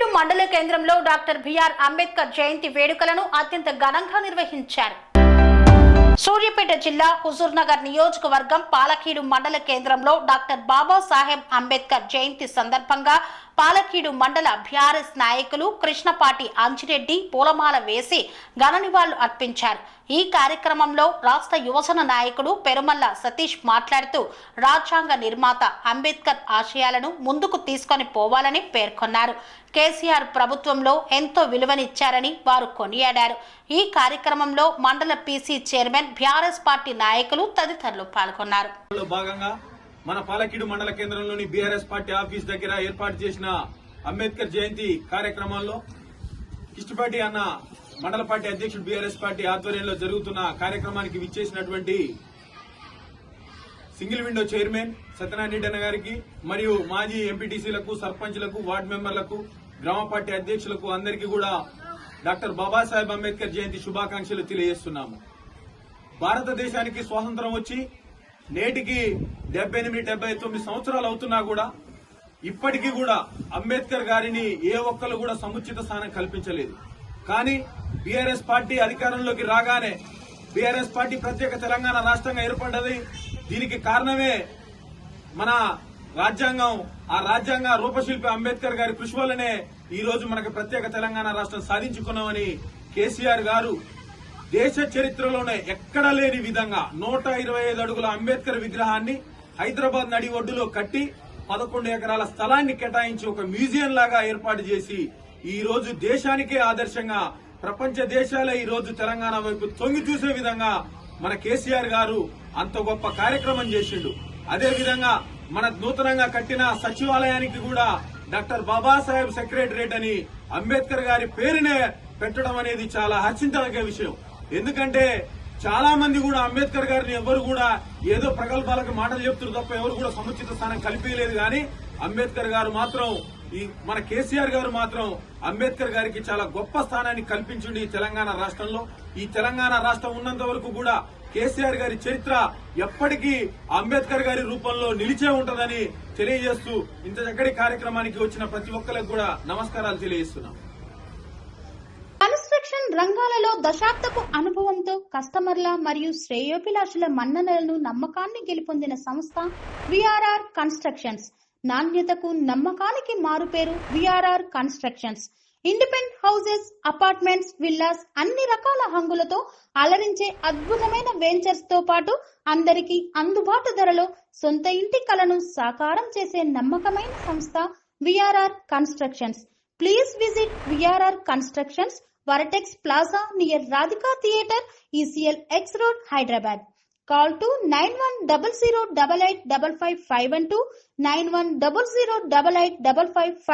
పాలకీడు మండల కేంద్రంలో doctor BR Ambedkar జయంతి వేడుకలను అత్యంత ఘనంగా నిర్వహించారు. సూర్యాపేట జిల్లా హుజూర్నగర్ నియోజకవర్గం పాలకీడు మండల కేంద్రంలో డాక్టర్ బాబాసాహెబ్ అంబేద్కర్ జయంతి సందర్భంగా పాలకీడు మండల బీఆర్ఎస్ నాయకులు కృష్ణపాటి అంజిరెడ్డి పూలమాల వేసి ఘన నివాళులు అర్పించారు. ఈ కార్యక్రమంలో రాష్ట్ర యువజన నాయకుడు పెరుమల్ల సతీష్ మాట్లాడుతూ రాజ్యాంగ నిర్మాత అంబేద్కర్ ఆశయాలను ముందుకు తీసుకొని పోవాలని పేర్కొన్నారు. కేసీఆర్ ప్రభుత్వంలో ఎంతో విలువనిచ్చారని వారు కొనియాడారు. ఈ కార్యక్రమంలో మండల పీసీ చైర్మన్ బీఆర్ఎస్ పార్టీ నాయకులు తదితరులు పాల్గొన్నారు. మన పాలకీడు మండల కేంద్రంలోని బీఆర్ఎస్ పార్టీ ఆఫీస్ దగ్గర ఏర్పాటు చేసిన అంబేద్కర్ జయంతి కార్యక్రమంలో కిష్టపాటి అన్న మండల పార్టీ అధ్యక్షుడు బీఆర్ఎస్ పార్టీ ఆధ్వర్యంలో జరుగుతున్న కార్యక్రమానికి విచ్చేసినటువంటి single window chairman Satyanarayana Reddy అన్న గారికి మరియు మాజీ ఎంపీటీసీలకు, సర్పంచ్లకు, వార్డు మెంబర్లకు, గ్రామ పార్టీ అధ్యక్షులకు అందరికీ కూడా డాక్టర్ బాబాసాహెబ్ అంబేద్కర్ జయంతి శుభాకాంక్షలు తెలియజేస్తున్నాము. భారతదేశానికి స్వాతంత్రం వచ్చి నేటికి 78-79 సంవత్సరాలు అవుతున్నా కూడా ఇప్పటికీ కూడా అంబేద్కర్ గారిని ఏ ఒక్కరు కూడా సముచిత స్థానం కల్పించలేదు. కానీ బీఆర్ఎస్ పార్టీ అధికారంలోకి రాగానే బీఆర్ఎస్ పార్టీ ప్రత్యేక తెలంగాణ రాష్ట్రంగా ఏర్పడ్డది. దీనికి కారణమే మన రాజ్యాంగం. ఆ రాజ్యాంగ రూపశిల్పి అంబేద్కర్ గారి కృషి వల్లనే ఈ రోజు మనకు ప్రత్యేక తెలంగాణ రాష్ట్రం సాధించుకున్నామని కేసీఆర్ గారు దేశ చరిత్రలోనే ఎక్కడా లేని విధంగా 125 అడుగుల అంబేద్కర్ విగ్రహాన్ని హైదరాబాద్ నడి ఒడ్డులో కట్టి 11 ఎకరాల స్థలాన్ని కేటాయించి ఒక మ్యూజియం లాగా ఏర్పాటు చేసి ఈ రోజు దేశానికే ఆదర్శంగా ప్రపంచ దేశాలే ఈ రోజు తెలంగాణ వైపు తొంగి చూసే విధంగా మన కేసీఆర్ గారు అంత గొప్ప కార్యక్రమం చేసిండు. అదే విధంగా మన నూతనంగా కట్టిన సచివాలయానికి కూడా డాక్టర్ బాబాసాహెబ్ సెక్రటరేట్ అని అంబేద్కర్ గారి పేరునే పెట్టడం అనేది చాలా హర్షించదగ్గ విషయం. ఎందుకంటే చాలా మంది కూడా అంబేద్కర్ గారిని ఎవరు కూడా ఏదో ప్రగల్భాలకు మాటలు చెప్తున్నారు తప్ప ఎవరు కూడా సముచిత స్థానం కల్పించలేదు. కానీ అంబేద్కర్ గారు మాత్రం మన కేసీఆర్ గారు మాత్రం అంబేద్కర్ గారికి చాలా గొప్ప స్థానాన్ని కల్పించింది ఈ తెలంగాణ రాష్ట్రంలో. ఈ తెలంగాణ రాష్ట్రం ఉన్నంత వరకు కూడా కేసీఆర్ గారి చరిత్ర ఎప్పటికీ అంబేద్కర్ గారి రూపంలో నిలిచే ఉంటదని తెలియజేస్తూ ఇంత చక్కటి కార్యక్రమానికి వచ్చిన ప్రతి ఒక్కరికి కూడా నమస్కారాలు తెలియజేస్తున్నాం. కన్స్ట్రక్షన్ రంగాలలో దశాబ్దపు అనుభవంతో కస్టమర్ల మరియు శ్రేయోభిలాషుల మన్ననలను, నమ్మకాన్ని గెలుపొందిన సంస్థ విఆర్ఆర్ కన్స్ట్రక్షన్స్. నాణ్యతకు, నమ్మకానికి మారుపేరు VRR constructions. Independent houses, apartments, villas అన్ని రకాల హంగులతో అలరించే అద్భుతమైన వెంచర్స్ తో పాటు అందరికీ అందుబాటు ధరలో సొంత ఇంటి కలను సాకారం చేసే నమ్మకమైన సంస్థ VRR constructions. Please visit VRR Constructions, Varatex Plaza near Radhika Theatre, ECL X Road, Hyderabad. Call to 9100885551 91008855.